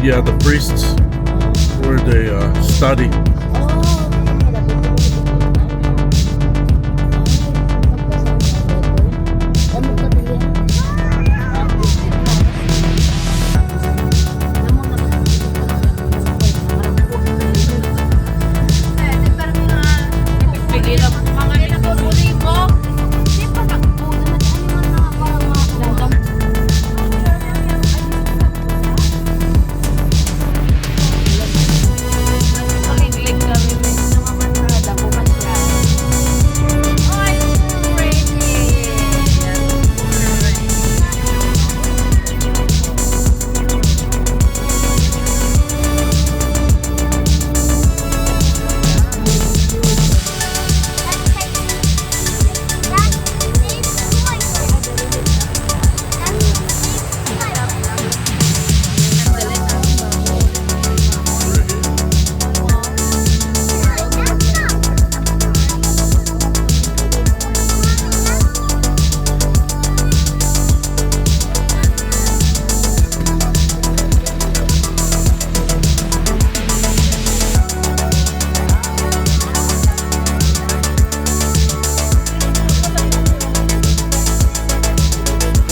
Yeah, the priests where they study.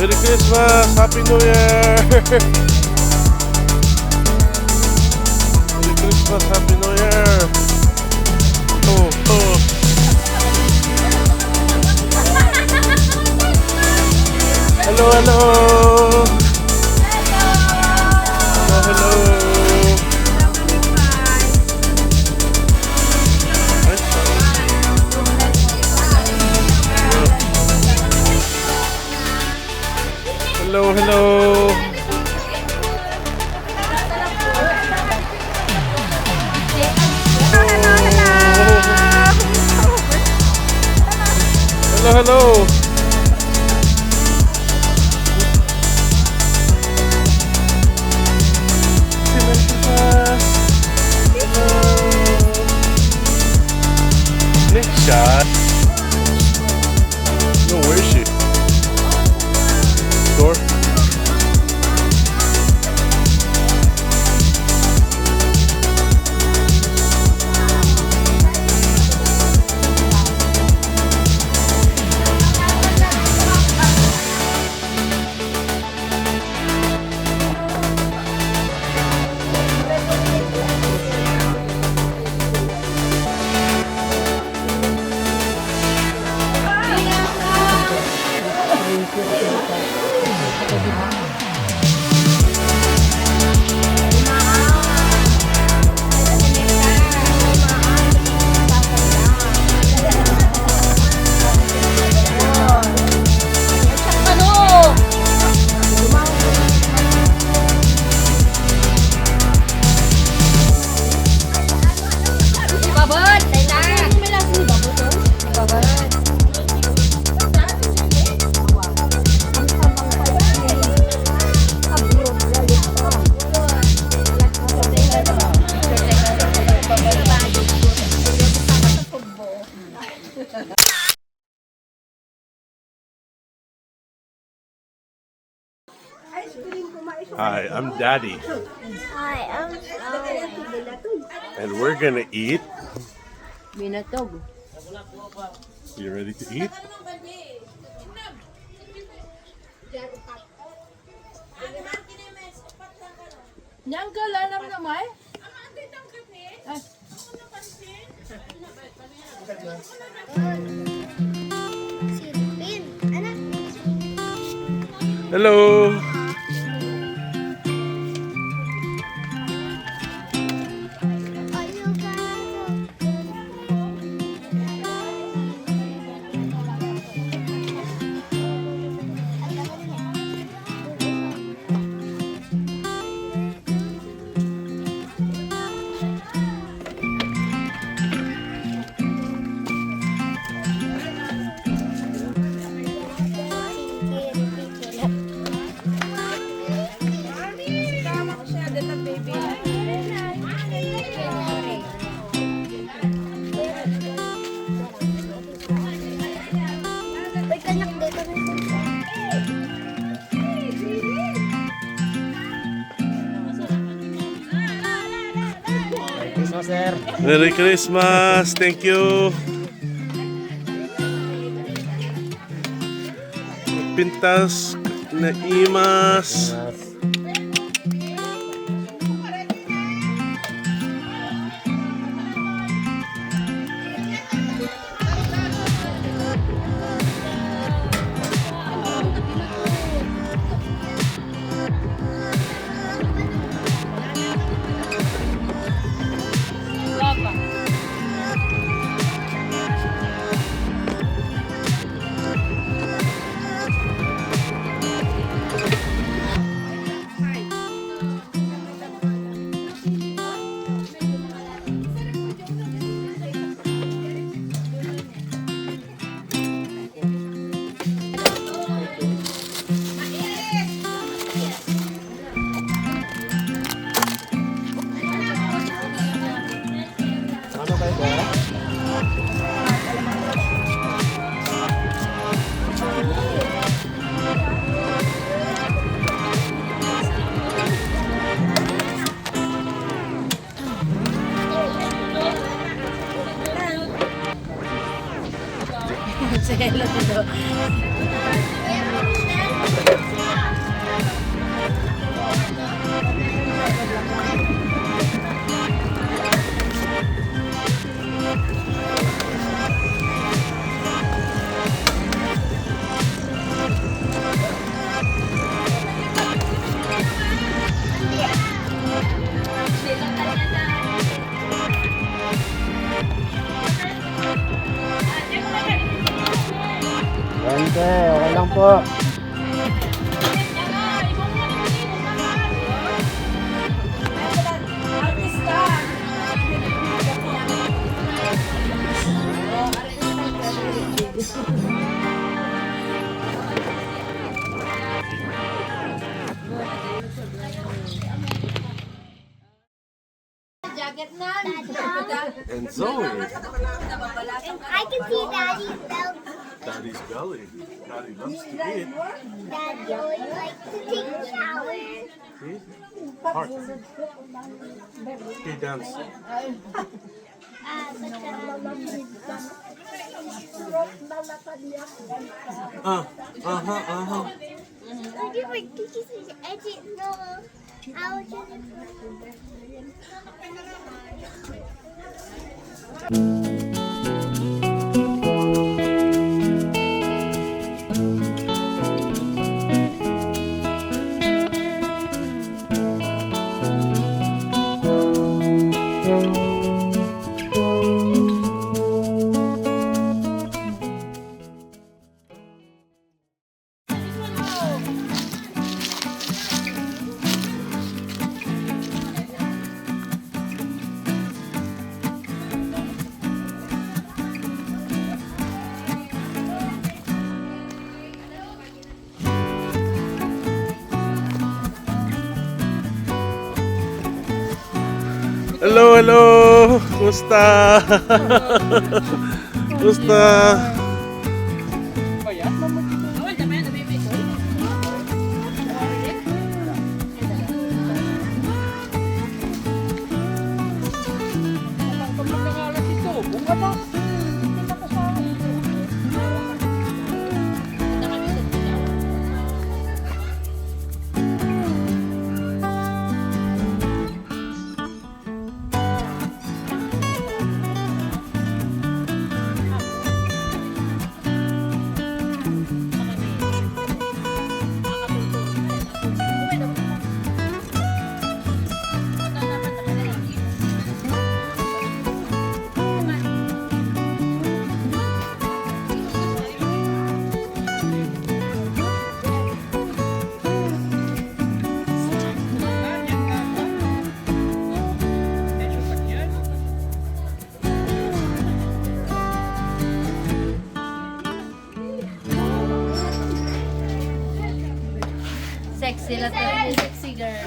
Merry Christmas! Happy New Year! Merry Christmas! Happy New Year! Oh, oh. Hello, hello! Hello, hello! Hello, hello. Hello, hello. Next shot. No, where is she? Door. Hi, I'm Daddy. Hi, I'm And we're gonna eat. Binatog. You ready to eat? Nyanggal alam naman. Silipin. Anak. Hello. Christmas, sir. Merry Christmas. Thank you. Pintas na imas. Ano kayo ba? Selo dito. Bente, okay lang po. And Zoe. I can see Daddy's belt. Daddy's belly. Daddy loves to eat. Daddy always likes to take a shower. See? Heart. He dance. I didn't know. I was just Hello, hello. Kumusta? Kumusta? Sexy lang to. Sexy girl.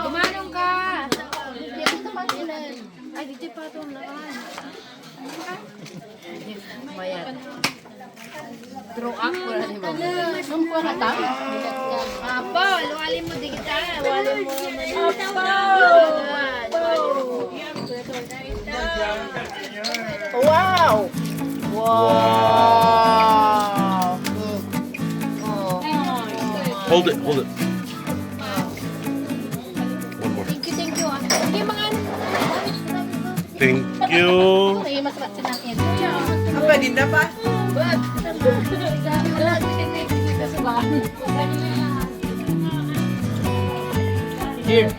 Kumanong ka. Ay, dito pa itong naman. Mayat. Throw up ko na ni mo. Ang ko na tayo. Apo, luwalin mo di kita. Luwalin mo. Apo! Wow! Oh. Hold it, hold it. One more. Thank you. Okay, mga ano. Thank you. Ay, masarap sinakin. Apa, dinda pa? Here.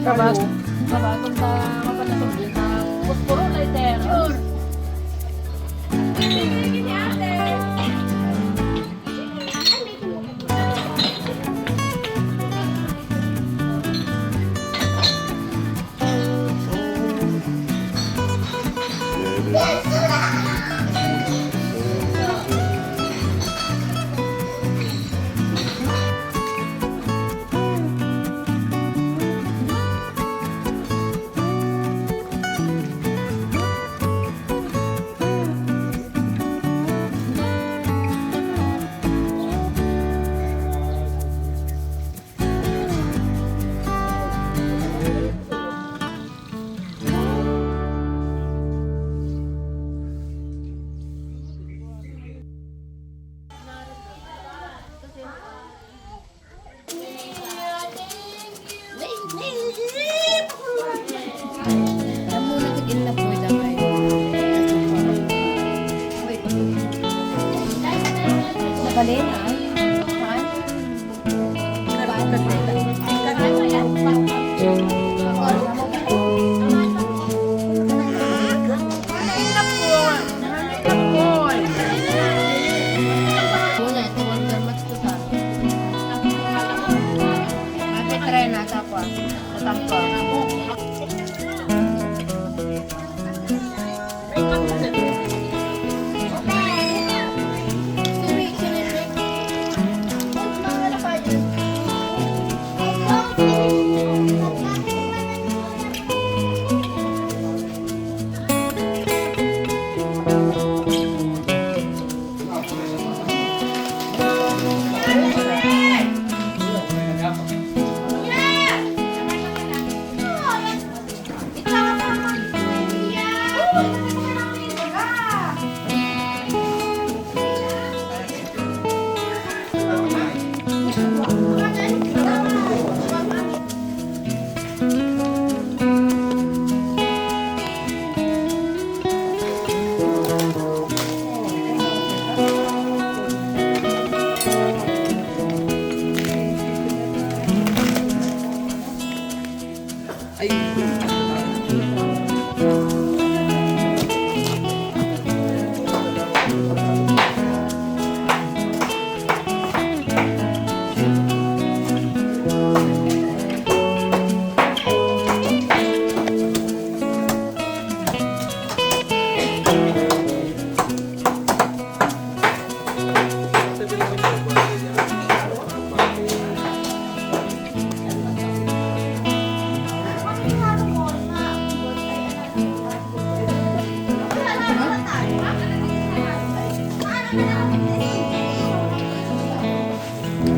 Kabag kung mapalasog din na puspuro lighter.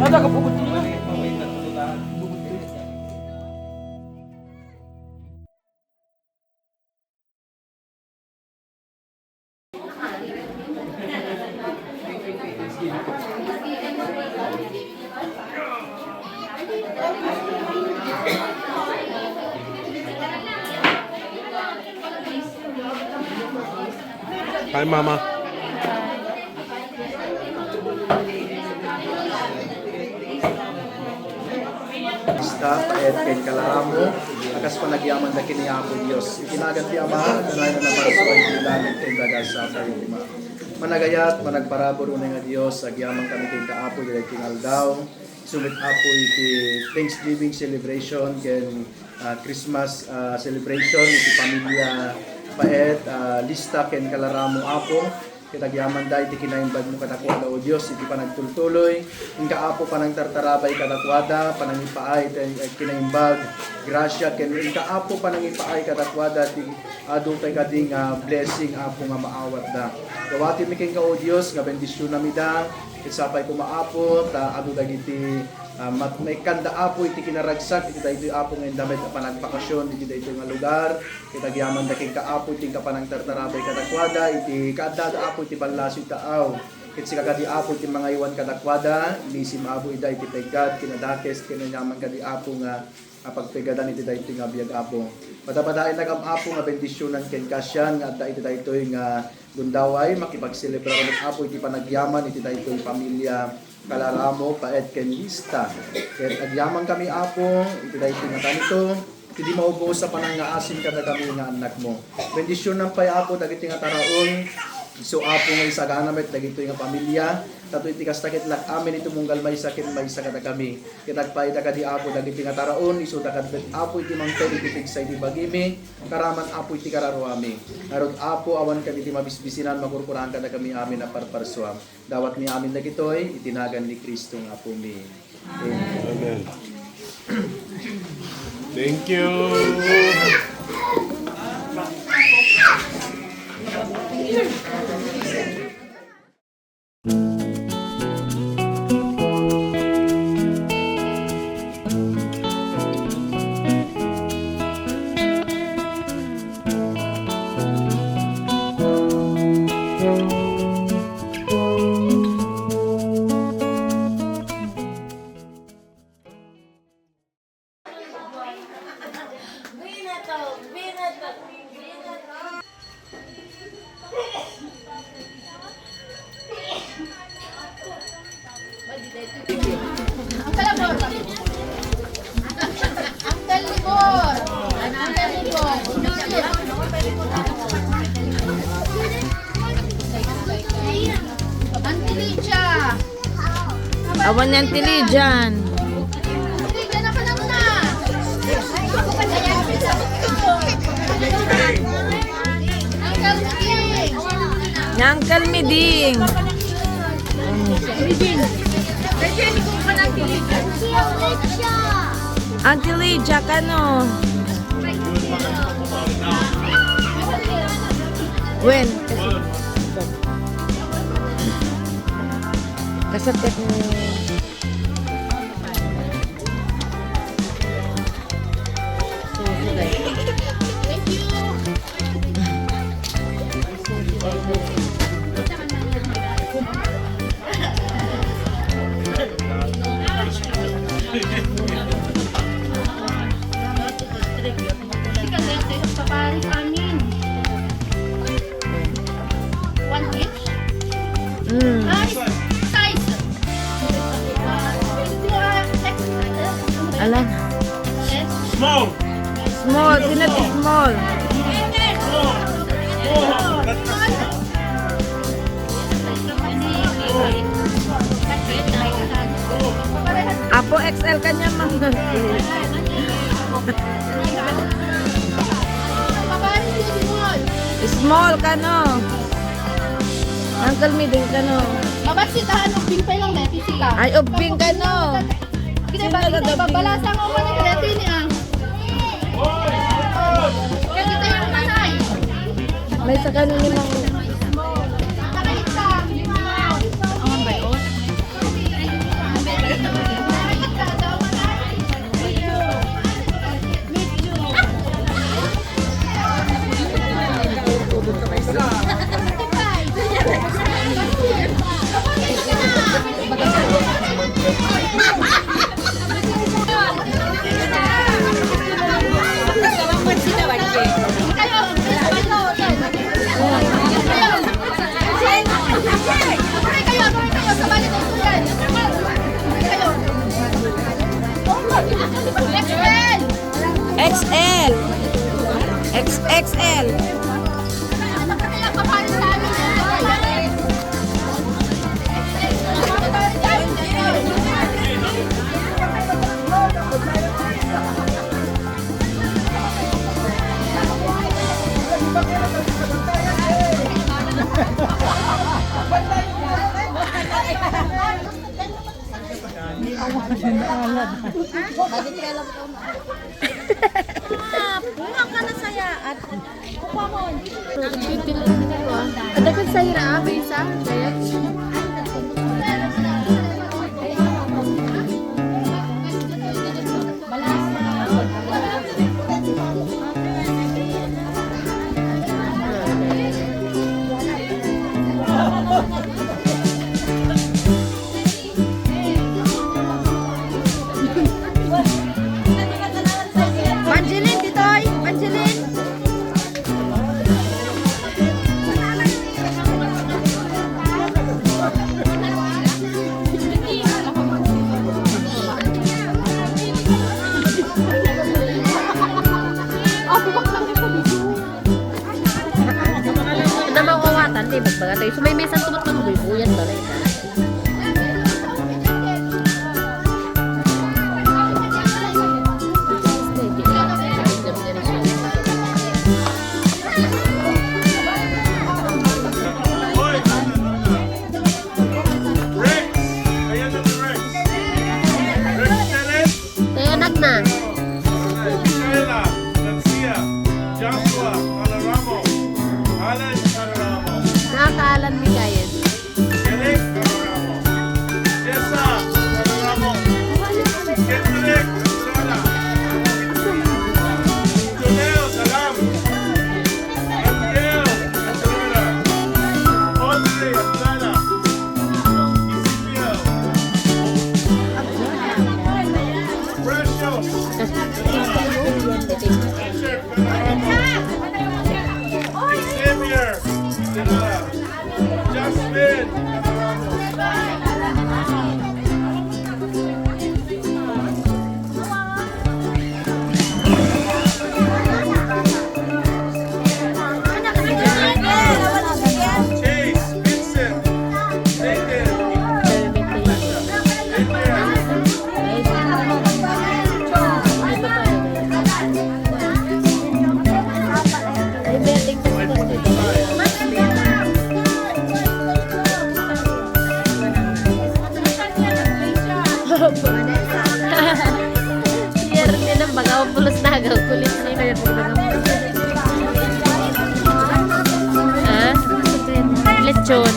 Ada ka pugod niyo? Hi, Mama. Paet kay kalamo akas panagyaman da kini Apo Dios itinagan ti Ama kanay na naman sa langit kay dagas sa pagtima managayat managparabor unay nga Dios agyaman kami kay kaapo dili tingal daw sumit apo iti Thanksgiving celebration ken Christmas celebration iti pamilya Paet lista ken kalaramo apo kitagyaman dahil iti kinaimbag mo kadakwada o Diyos, iti pa nagtultuloy, ang kaapo pa nang tartarabay kadakwada, panangipaay iti kinaimbag, grasya, ken ang kaapo pa nang ipaay kadakwada, iti adu kay kading blessing apo nga maawat da. Gawati mi ken ka o Diyos, nga bendisyon namida, isapay ko maapot, adu dagiti may kanda apo iti kinaragsak iti daytoy apo nga indamit panagpakasyon iti daytoy nga lugar kitagyaman daking kaapo iti kapanang tartarabay kadakwada iti kaadda apo iti balasyo taaw ket sikagadi apo iti mga iwan kadakwada ilisim apo ida iti pegad kinadakes kinanyaman kadi apo nga pagpegadan iti daytoy nga biag apo padapadain nagam apo nga bendisyonan ken kasyan nga adda iti daytoy nga gundaway makipagselebrar ket apo iti panagyaman iti daytoy pamilya Kalaramo, paet ken lista. Ket agyaman kami apo, iti daytoy nga kanito, iti di maubos sa panangaasin kada kami nga anak mo. Bendisyon ng pay apo dagiti nga taraon, so apo nga isagana met dagiti nga pamilya, tato iti kastakit lak amin iti munggal may sakit may sakada kami. Ket agpay dagiti apo dagiti nga taraon, iso dagadbet apo iti mangted iti pigsa iti bagimi, karaman apo iti kararuami. Arod apo awan ket iti mabisbisinan makurkurahan kada kami amin na parparsuam. Dawat ni amin dagitoy itinagan ni Kristo nga apo mi. Amen. Thank you. Awan yan tili dyan. Uncle Miding. Auntie Lydia, kano? When? Kasakit mo. Alam. Small. Small, tinat small. Apo XL kanya mga. Small kano. Uncle Miding kano. Mabasitahan ng pimpay lang dahil sila. Ay, ubing kano. Kita ba kita babalasa ko man ng ready niya. Kaya kita yung manay. May sa kano ni mga. Nakalita. Ang ba yun? XL. XXL. Ha ha ha! Bunga ka na saya at kuha mo. Ada kan sa ira, may isa. Kaya. Panjilin, Titoy! Panjilin! Ada mau kawatan, di bagbaga tayo. Sumay may isang tumot ng buyan ba rin? Rex! Ayan na si Rex. Rex Teres, Tayanak na. Michaela, Garcia, Joshua, Calaramo, Alan Calaramo, Nakakaalan mi kayan. Eric Calaramo, Jessa Calaramo, Kendrick Estrada, Julio Salam, Angel Estrada, Audrey Estrada, Isidro, Precious, Richard Calaramo, Xavier Estrada, Justin Calaramo, Chase, Vincent, Nathan, Adrian, Siya rin ang bagaw pulos na agaw. Kulit na yung ha? Lechon.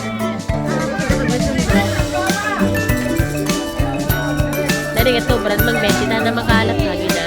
Dari nga to, brad magbeti na makalat lagi na.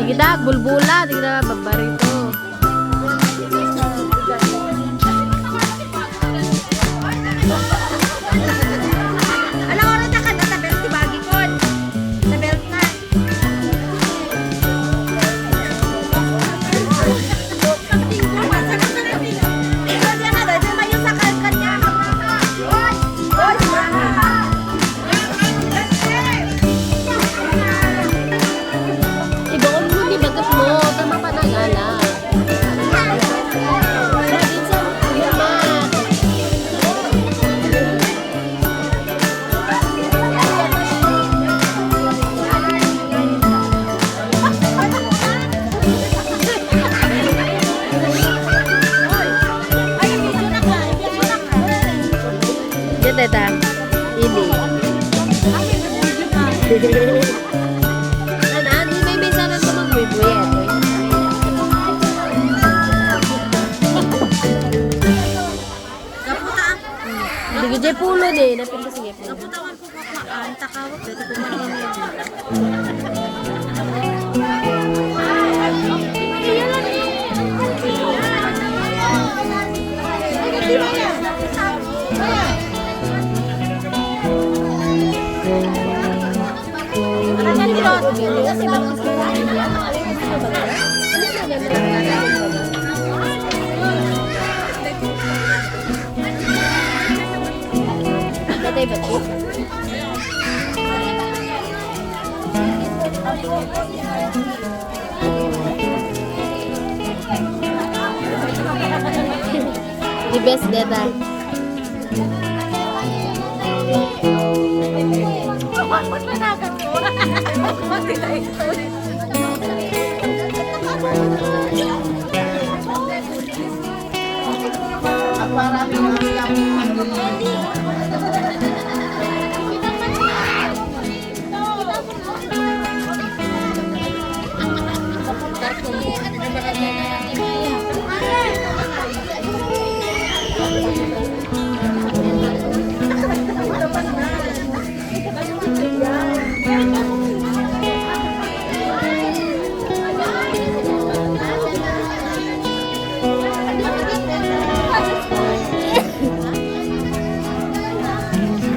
Digida, bulbula, digida babarito. Alam ko na ka na tabel si Bagi kon. Tabel na. Ibaon mo, di bagat mo, tama pa nangala. Sige, Jay pulo ni. Napinta sige pulo. Naputawan ko kakaan, takawag dito kumain. Tatay ba ito? The best data.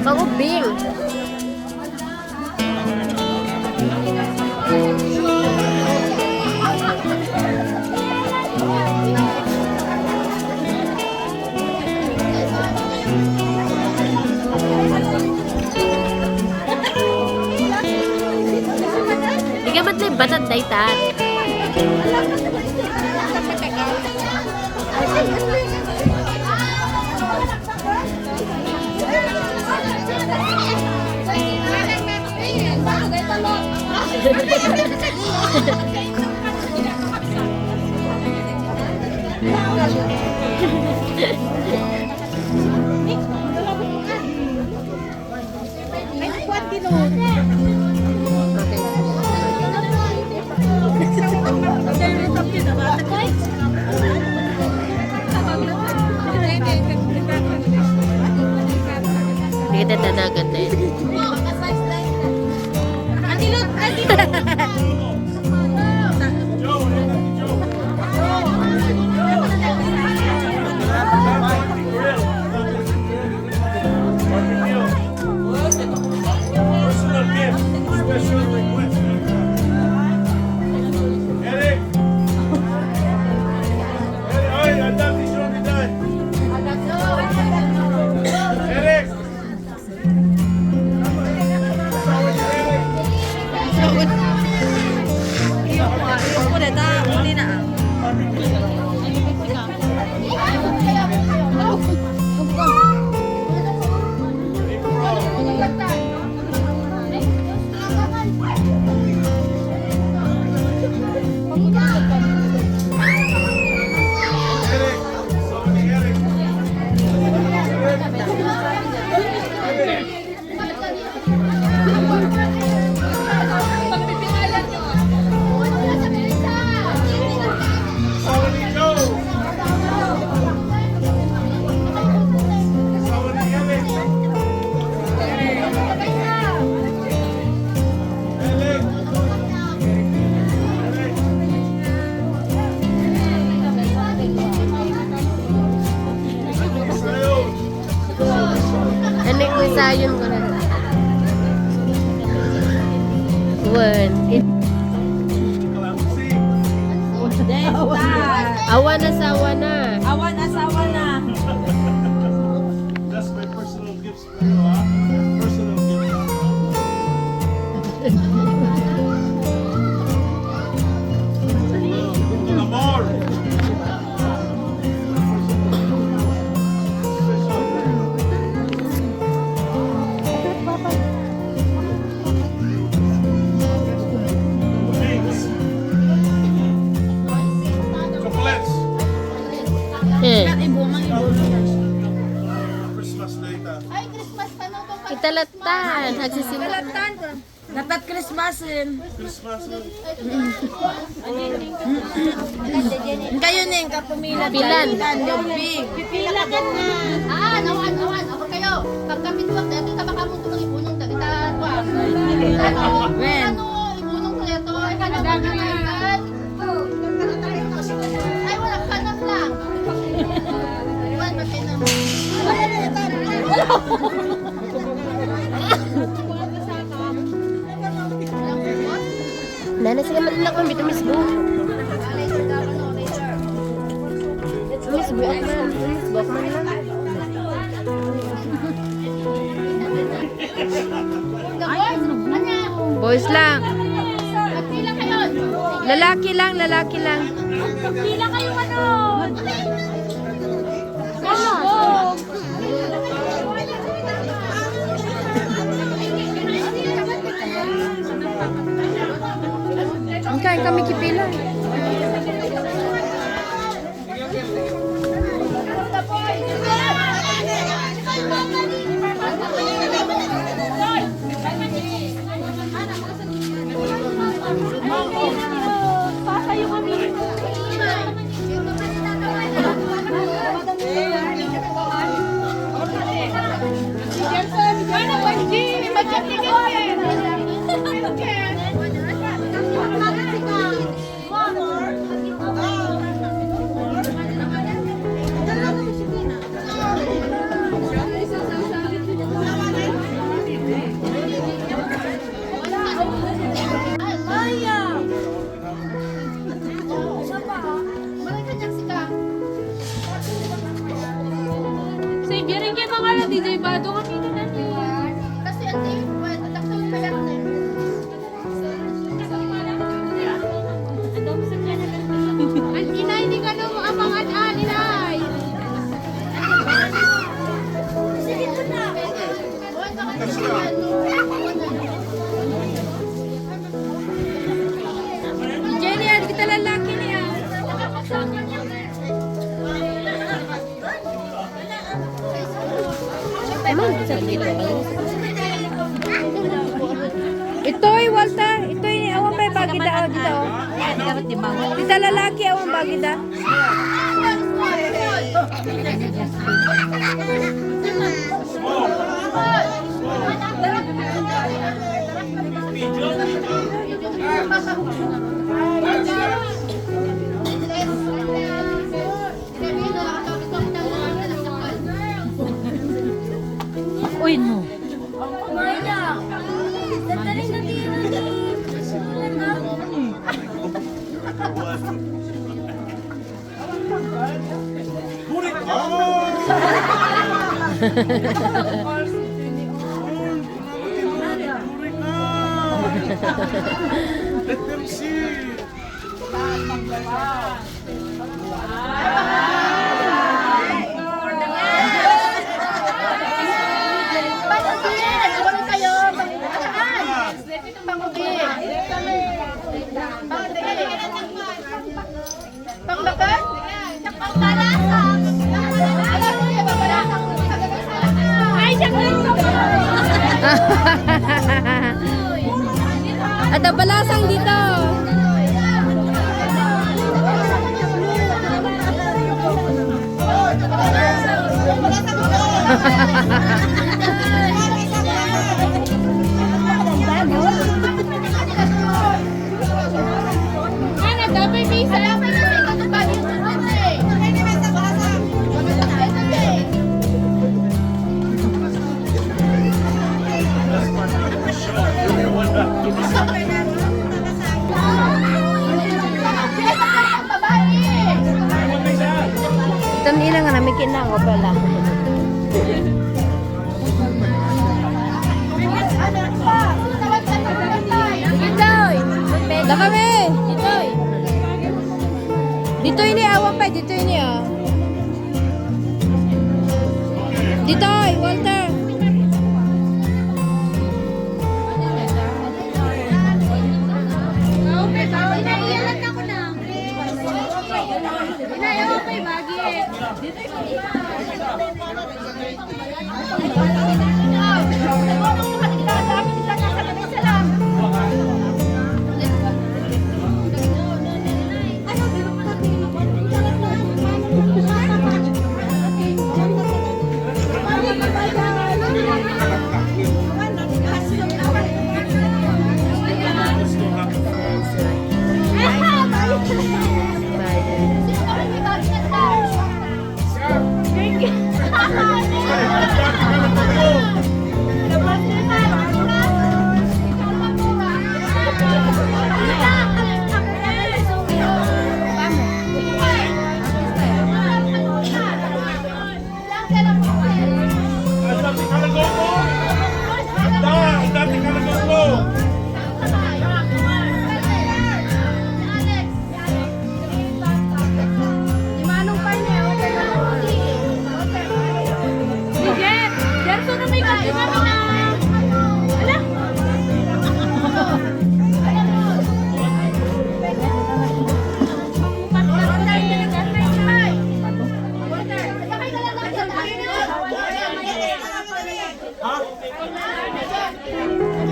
Pag-ubing. Di ka ba't may batad daytan? Hindi kita tanagan na yun. Personal gift. Special request. Eric! Ay, ang dati siya nilay. Eric! Sayon ko na. One. Awan na sa awan na. Awan asawa na. That's my personal gifts for you, ha? Personal gift. Con amor. Thanks. Chocolates. Christmas day ta. Italatan. Nagsisimula. Natat Christmasin. Christmas. Kayo ning kapumila. Pilan. Yung big. Pipila ka na. Awan. Ako kayo. Dito ka baka mo itong ibunong dagita. When? Ano, ibunong ko ito. Ay, kanang na. Ay, wala, kanang lang. Iwan, makinam. Nana sige man lang kung bito Miss Bo. Miss Bo man, Miss Bo man lang. Boys lang. Pila kayo. Lalaki lang, lalaki lang. Pila kayo ano. Ang kain kami kipila. Pasayo kami. Sige rin kayo mga na DJ Bado kami na natin. Kasi ante, pwede takto pa yan na. Ang inay, hindi ka na maapangan inay. Sige ito na. Huwag ka kasi Jenny, ano kita lalaki niya? Ito'y Walter, ito'y awan pa bagida o dito. Dapat di bangon. Dito lalaki awan bagida. Uy, no. Let them see. Pangubin! Ano kayo? Pangubin! Pangbakan? Pangbalasa! Ay, siya ko lang Ada balasang dito. Ana, dapat may isa. Tam ina nga namikin na ako pala. Ditoy! Da kami! Ditoy! Ditoy ni awan pa, ditoy ni oh. Ditoy, Walter! Inaiyalan ako na. Inayaw ko yung bagit. Ano?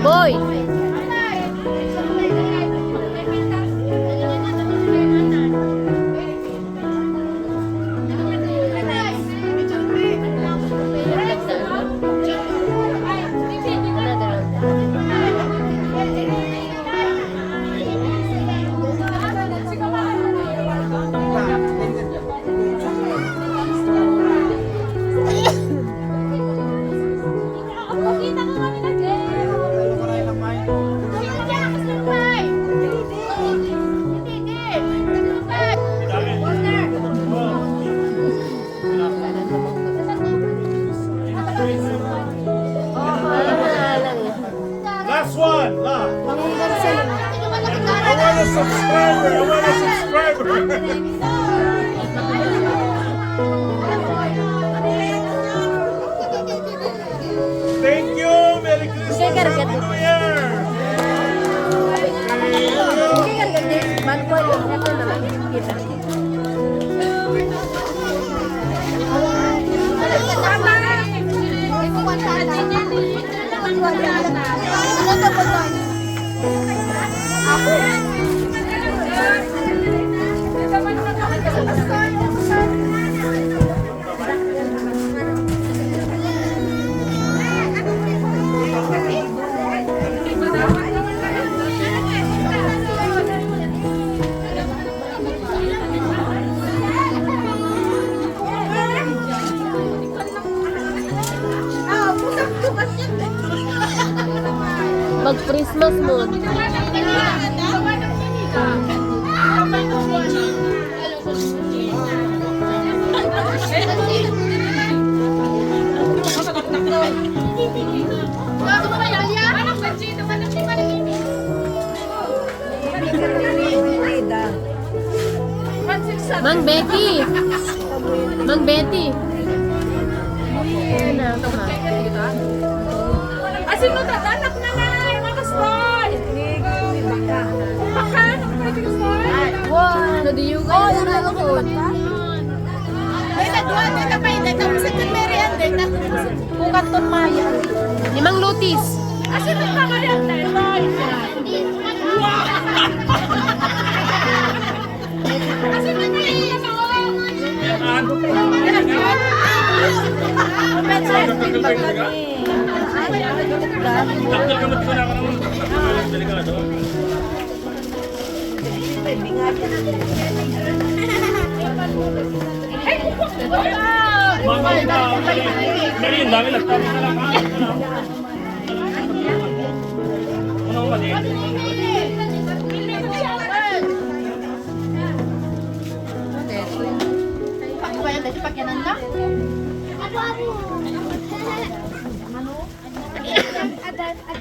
Boy! Last one. Last. I want a subscriber. I want a subscriber. Thank you. Merry Christmas. Happy New Year. Mag-Christmas mood. Mang Betty! Mang Betty! Ayan na, ito ha. Asin mo tatanak na nga! Mag-spoil! Baka? Wow! Nadiyugan na na ako. Dahil nagduwa ko na pa yun. Dahil tapos ito merian. Dahil tapos bukat ton maya. 5 lutis. Asin mo pa kaya? Dahil asin mo pa yun. Merienda, dami lang. Tama na lang. Ano ba din? Ada